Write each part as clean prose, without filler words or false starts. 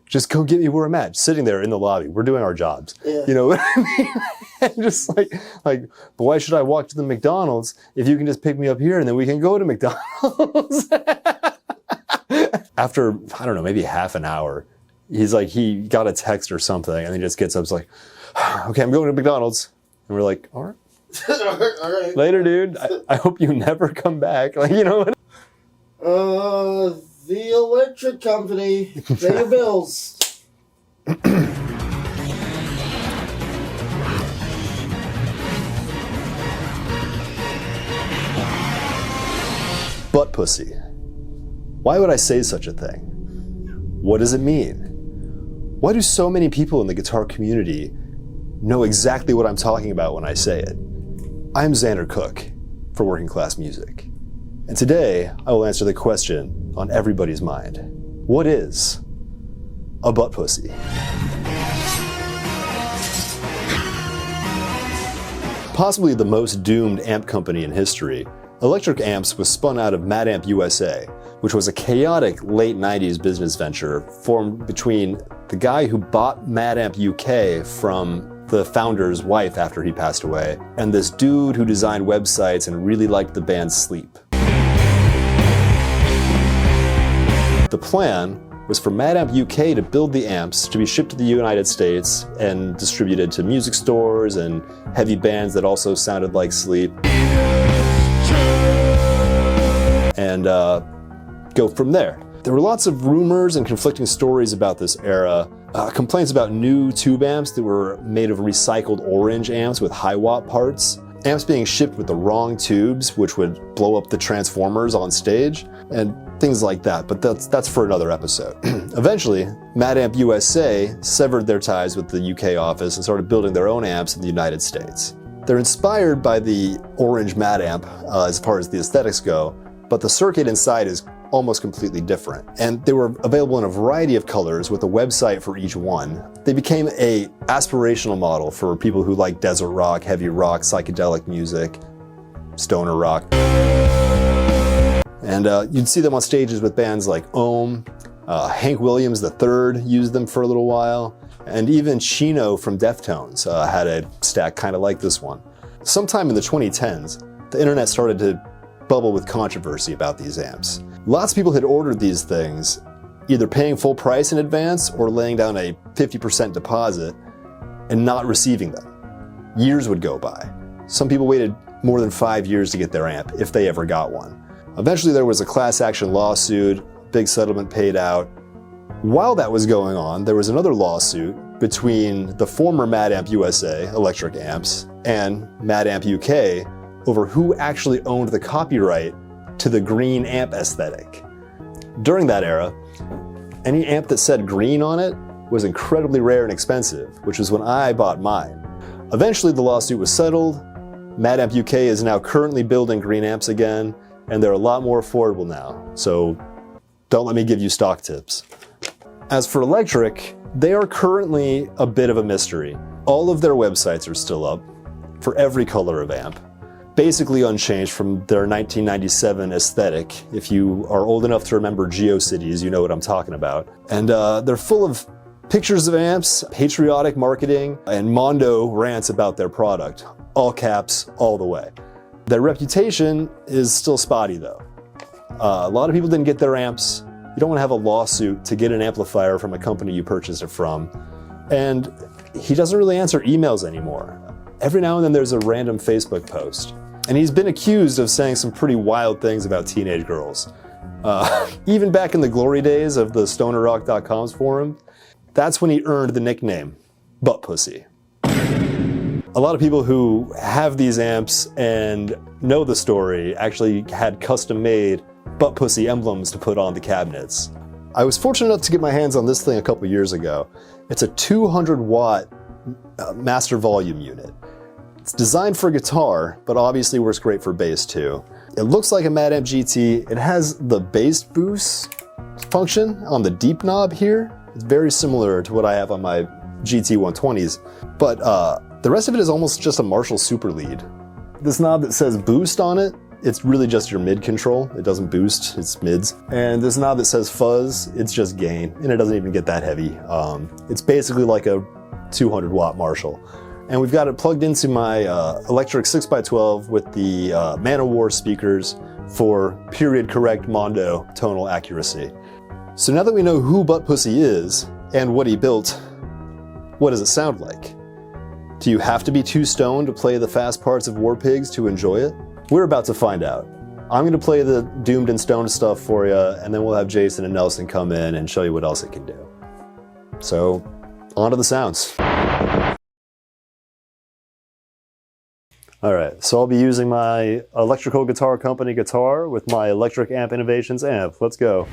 Just go get me where I'm at, sitting there in the lobby. We're doing our jobs. Yeah. You know what I mean? And just like, but why should I walk to the McDonald's if you can just pick me up here and then we can go to McDonald's? After, I don't know, maybe half an hour, he's like, he got a text or something and he just gets up and is like, okay, I'm going to McDonald's. And we're like, all right. All right. Later, dude. I hope you never come back. Like, you know what? The electric company. Pay your bills. Butt pussy. Why would I say such a thing? What does it mean? Why do so many people in the guitar community know exactly what I'm talking about when I say it? I'm Xander Cook for Working Class Music. And today, I will answer the question on everybody's mind. What is a butt pussy? Possibly the most doomed amp company in history, Electric Amps was spun out of Matamp USA, which was a chaotic late 90s business venture formed between the guy who bought Matamp UK from the founder's wife after he passed away, and this dude who designed websites and really liked the band Sleep. The plan was for Matamp UK to build the amps to be shipped to the United States and distributed to music stores and heavy bands that also sounded like Sleep. And go from there. There were lots of rumors and conflicting stories about this era. Complaints about new tube amps that were made of recycled orange amps with high watt parts. Amps being shipped with the wrong tubes, which would blow up the transformers on stage, and things like that, but that's for another episode. Eventually, Matamp USA severed their ties with the UK office and started building their own amps in the United States. They're inspired by the orange Matamp as far as the aesthetics go, but the circuit inside is almost completely different. And they were available in a variety of colors with a website for each one. They became an aspirational model for people who like desert rock, heavy rock, psychedelic music, stoner rock. And you'd see them on stages with bands like Ohm, Hank Williams III used them for a little while, and even Chino from Deftones had a stack kind of like this one. Sometime in the 2010s, the internet started to bubble with controversy about these amps. Lots of people had ordered these things, either paying full price in advance or laying down a 50% deposit and not receiving them. Years would go by. Some people waited more than 5 years to get their amp, if they ever got one. Eventually there was a class action lawsuit, big settlement paid out. While that was going on, there was another lawsuit between the former Matamp USA Electric Amps and Matamp UK over who actually owned the copyright to the green amp aesthetic. During that era, any amp that said green on it was incredibly rare and expensive, which is when I bought mine. Eventually the lawsuit was settled. Matamp UK is now currently building green amps again, and they're a lot more affordable now, so don't let me give you stock tips. As for Electric, they are currently a bit of a mystery. All of their websites are still up for every color of amp, basically unchanged from their 1997 aesthetic. If you are old enough to remember GeoCities, you know what I'm talking about. And they're full of pictures of amps, patriotic marketing, and Mondo rants about their product. All caps, all the way. Their reputation is still spotty though. A lot of people didn't get their amps. You don't want to have a lawsuit to get an amplifier from a company you purchased it from. And he doesn't really answer emails anymore. Every now and then there's a random Facebook post. And he's been accused of saying some pretty wild things about teenage girls. Even back in the glory days of the stonerrock.com's forum, that's when he earned the nickname, Butt Pussy. A lot of people who have these amps and know the story actually had custom-made butt pussy emblems to put on the cabinets. I was fortunate enough to get my hands on this thing a couple years ago. It's a 200-watt master volume unit. It's designed for guitar, but obviously works great for bass too. It looks like a Matamp GT. It has the bass boost function on the deep knob here. It's very similar to what I have on my GT 120s, but the rest of it is almost just a Marshall Super Lead. This knob that says boost on it it's really just your mid control. It doesn't boost, it's mids. And this knob that says fuzz, it's just gain, and it doesn't even get that heavy. It's basically like a 200 watt Marshall. And we've got it plugged into my electric 6x12 with the Man O' War speakers for period correct mondo tonal accuracy. So now that we know who Butt Pussy is and what he built, what does it sound like? Do you have to be too stoned to play the fast parts of War Pigs to enjoy it? We're about to find out. I'm gonna play the doomed and stoned stuff for you, and then we'll have Jason and Nelson come in and show you what else it can do. So, on to the sounds. All right, so I'll be using my Electrical Guitar Company guitar with my Electric Amp Innovations amp. Let's go.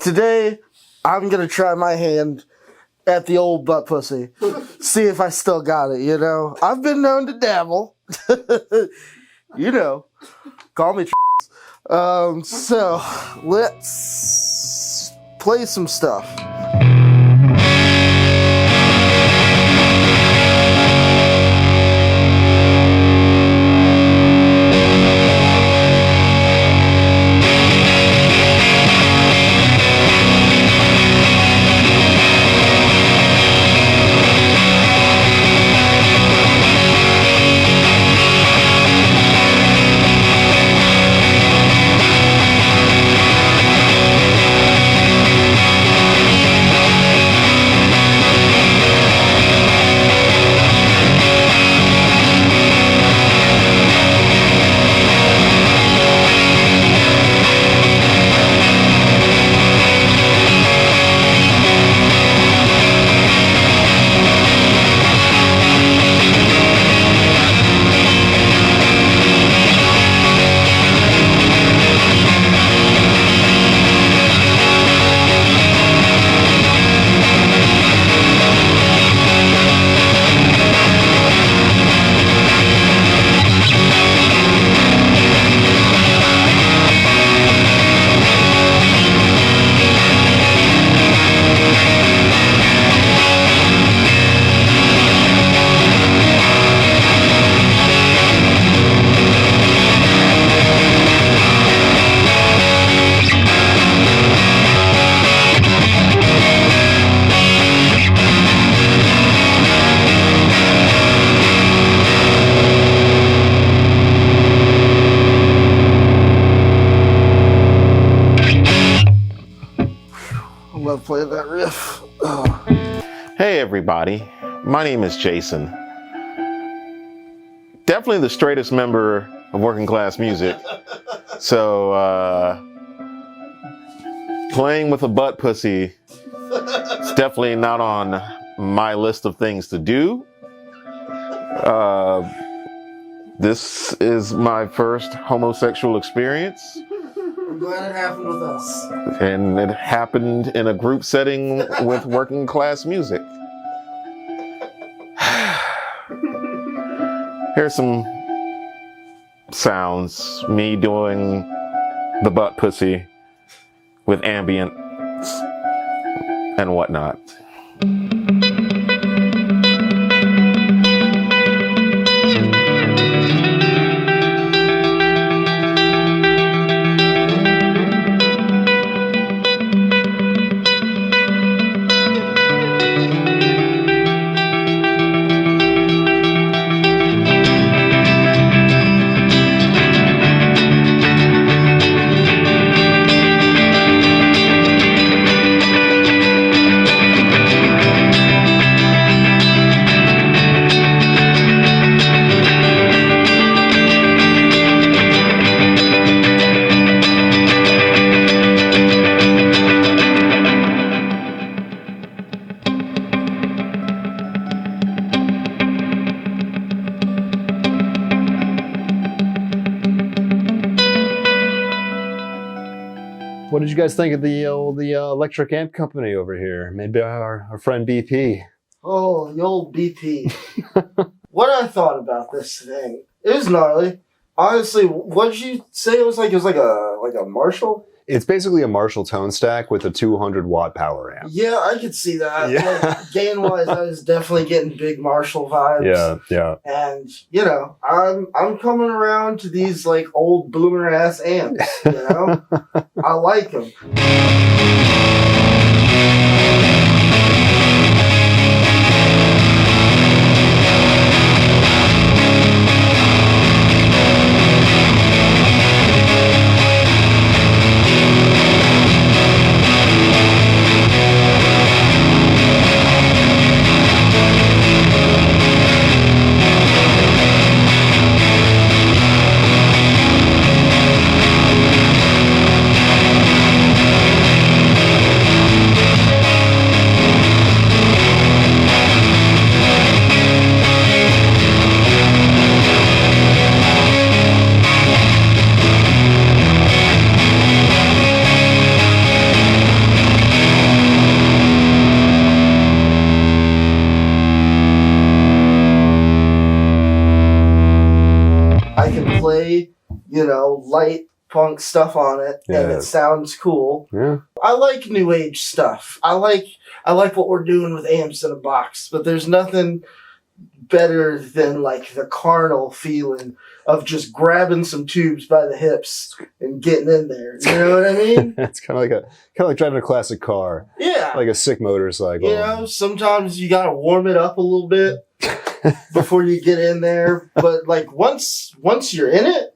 Today, I'm gonna try my hand at the old butt pussy. See if I still got it, you know? I've been known to dabble. You know. Call me so, let's play some stuff. I love playing that riff. Oh. Hey everybody, my name is Jason. Definitely the straightest member of Working Class Music. So, playing with a butt pussy is definitely not on my list of things to do. This is my first homosexual experience. I'm glad it happened with us. And it happened in a group setting with Working Class Music. Here's some sounds, me doing the butt pussy with ambient and whatnot. What did you guys think of the electric amp company over here? Maybe our friend BP. Oh, the old BP. What I thought about this thing, it was gnarly. Honestly, what did you say it was like? It was like a Marshall? It's basically a Marshall tone stack with a 200-watt power amp. Yeah, I could see that. Yeah. Like, gain-wise, I was definitely getting big Marshall vibes. Yeah. And, you know, I'm coming around to these, like, old boomer-ass amps, you know? I like them. I can play, you know, light punk stuff on it, and it sounds cool. Yeah. I like new age stuff. I like what we're doing with amps in a box, but there's nothing better than like the carnal feeling of just grabbing some tubes by the hips and getting in there. You know what I mean? It's kind of like driving a classic car. Yeah. Like a sick motorcycle. You know, sometimes you gotta warm it up a little bit before you get in there. But like once you're in it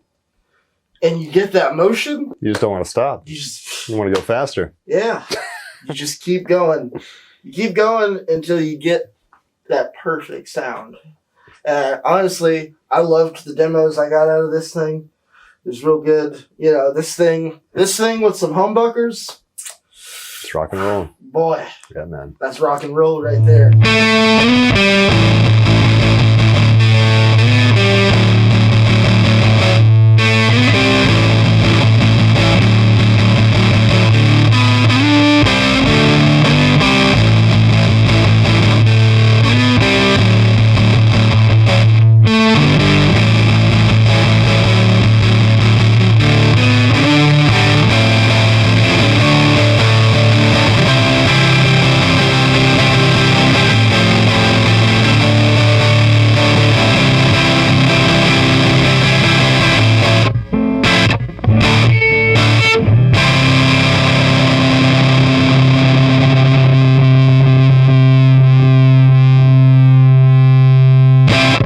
and you get that motion, You just don't want to stop. you want to go faster. Yeah. You just keep going. You keep going until you get that perfect sound. Honestly, I loved the demos I got out of this thing. It was real good. You know, this thing with some humbuckers. It's rock and roll. Boy, Yeah, man. that's rock and roll right there.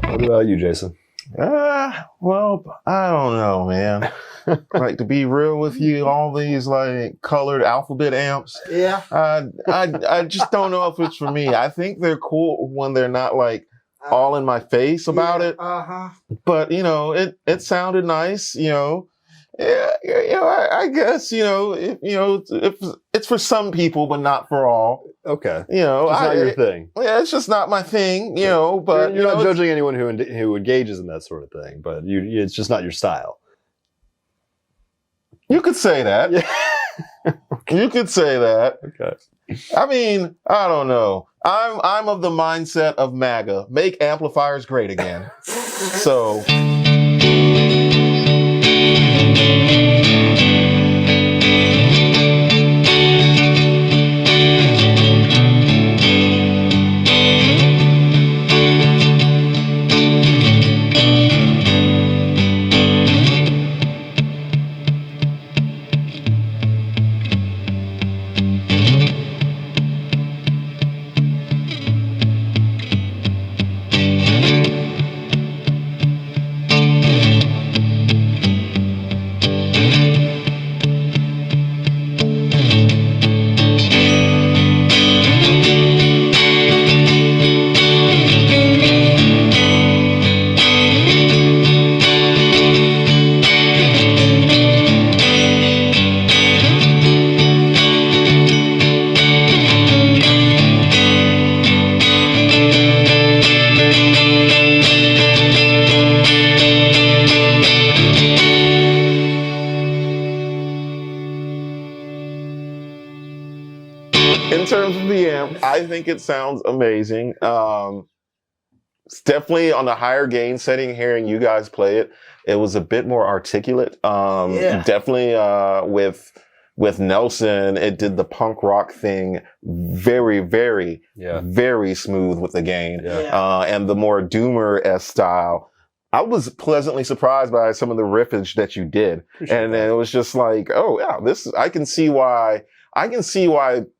What about you, Jason? Well, I don't know, man. Like, to be real with you, all these like colored alphabet amps, Yeah. I just don't know if it's for me. I think they're cool when they're not like all in my face about it. Uh-huh. But you know, it sounded nice. You know, yeah, I guess if it's for some people, but not for all. Okay. You know, It's not your thing. Yeah, it's just not my thing. You know, but You're not judging anyone who engages in that sort of thing, but it's just not your style. You could say that. Yeah. You could say that. Okay. I mean, I don't know. I'm of the mindset of MAGA. Make amplifiers great again. So. terms of the amp, I think it sounds amazing. It's definitely on the higher gain setting. Hearing you guys play it, it was a bit more articulate. Definitely with Nelson, it did the punk rock thing very, very, very smooth with the gain. And the more Doomer-esque style, I was pleasantly surprised by some of the riffage that you did. And then it was just like, oh yeah, I can see why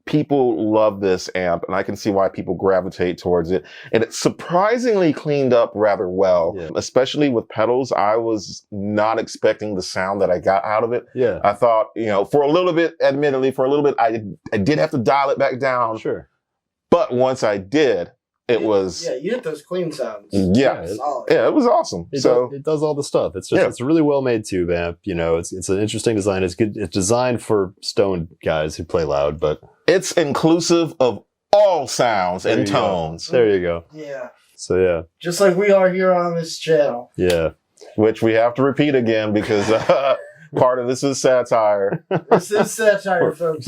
people love this amp, and I can see why people gravitate towards it. And it's surprisingly cleaned up rather well, especially with pedals. I was not expecting the sound that I got out of it. I thought, for a little bit, I did have to dial it back down. But once I did, it was... Yeah, you hit those clean sounds. Yeah, it was awesome. It does all the stuff. It's just it's a really well made tube amp. It's an interesting design. It's good. It's designed for stoned guys who play loud, but it's inclusive of all sounds and tones. There you go. Yeah. So yeah, just like we are here on this channel. Yeah. Which we have to repeat again because part of this is satire. This is satire, folks.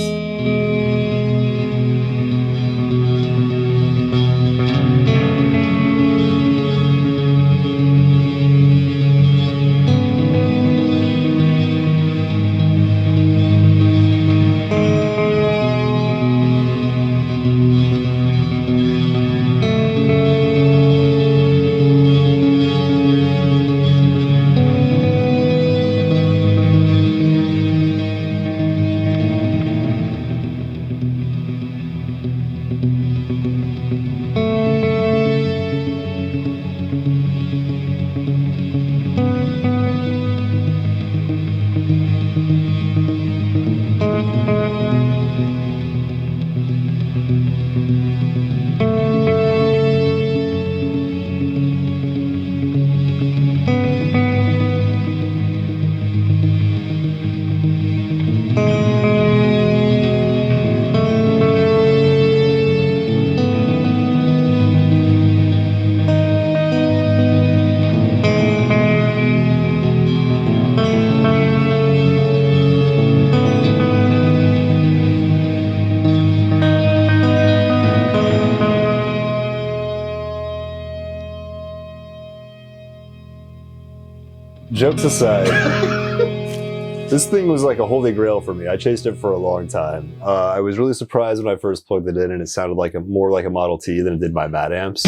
Jokes aside, this thing was like a holy grail for me. I chased it for a long time. I was really surprised when I first plugged it in, and it sounded like more like a Model T than it did my Matamps.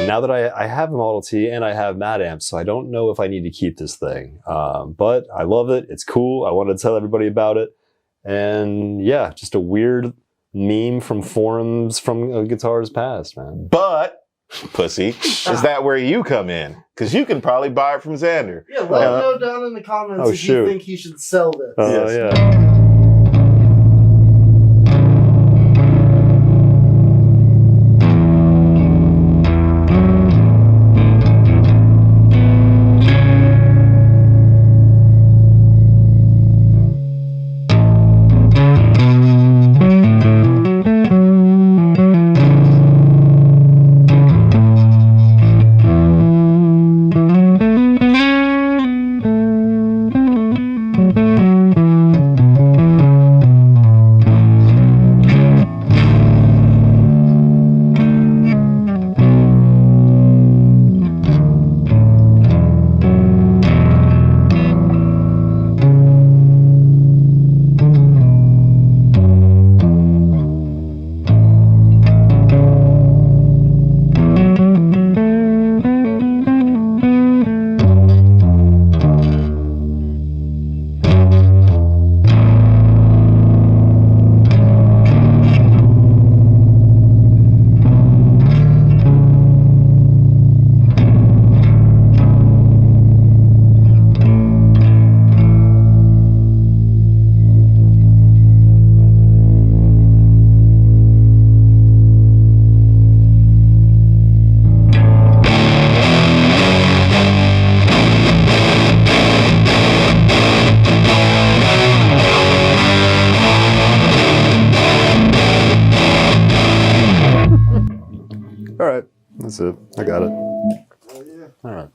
Now that I have a Model T and I have Matamps, so I don't know if I need to keep this thing. But I love it. It's cool. I wanted to tell everybody about it. And yeah, just a weird meme from forums from guitars past, man. But, pussy, is that where you come in? Because you can probably buy it from Xander. Yeah, let me know down in the comments if you think he should sell this. Yeah. All right, that's it. I got it. All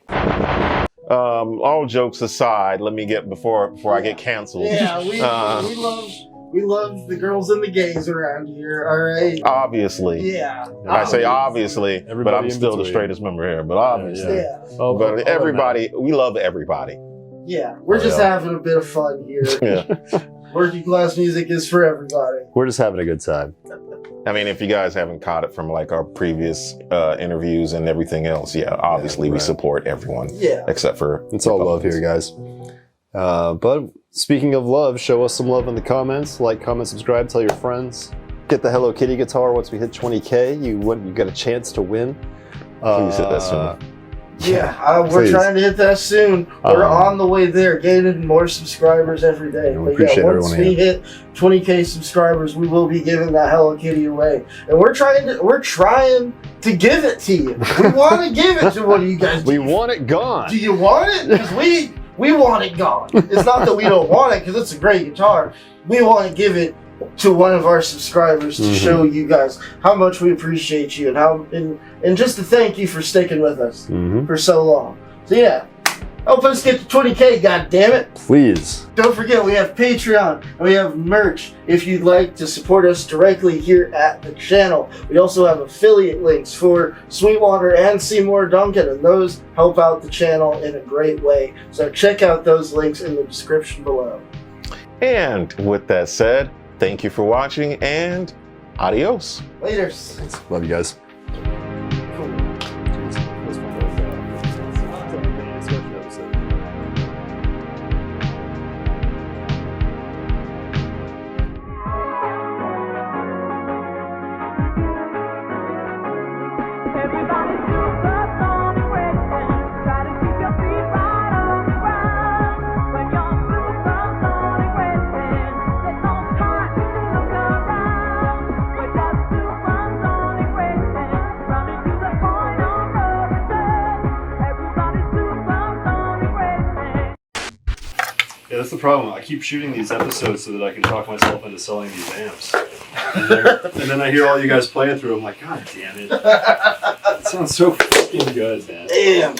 right. All jokes aside, let me get before I get canceled. Yeah, we love the girls and the gays around here. All right. Obviously. Yeah. I say obviously, but Everybody I'm in still the between. straightest member here. But obviously, Yeah. Oh, but everybody, we love everybody. Yeah. We're just having a bit of fun here. Yeah. Working class music is for everybody. We're just having a good time. I mean, if you guys haven't caught it from like our previous interviews and everything else, yeah, obviously we support everyone. Yeah. Except for It's all love here, guys. But speaking of love, show us some love in the comments. Like, comment, subscribe, tell your friends. Get the Hello Kitty guitar once we hit 20K. You got a chance to win. Please hit that soon. Yeah, we're Please. trying to hit that soon. We're on the way there, gaining more subscribers every day. We But appreciate once everyone we here. hit 20K subscribers, we will be giving that Hello Kitty away, and we're trying to give it to you. We want to give it to one of you guys. We want it gone. Do you want it? Because we want it gone. It's not that we don't want it, because it's a great guitar. We want to give it to one of our subscribers to show you guys how much we appreciate you and just to thank you for sticking with us for so long. So yeah, help us get to 20K, god damn it. Please. Don't forget, we have Patreon and we have merch if you'd like to support us directly here at the channel. We also have affiliate links for Sweetwater and Seymour Duncan, and those help out the channel in a great way. So check out those links in the description below. And with that said, thank you for watching and adios. Laters. Thanks. Love you guys. Yeah, that's the problem. I keep shooting these episodes so that I can talk myself into selling these amps. And then I hear all you guys playing through. I'm like, God damn it. That sounds so fucking good, man. Damn.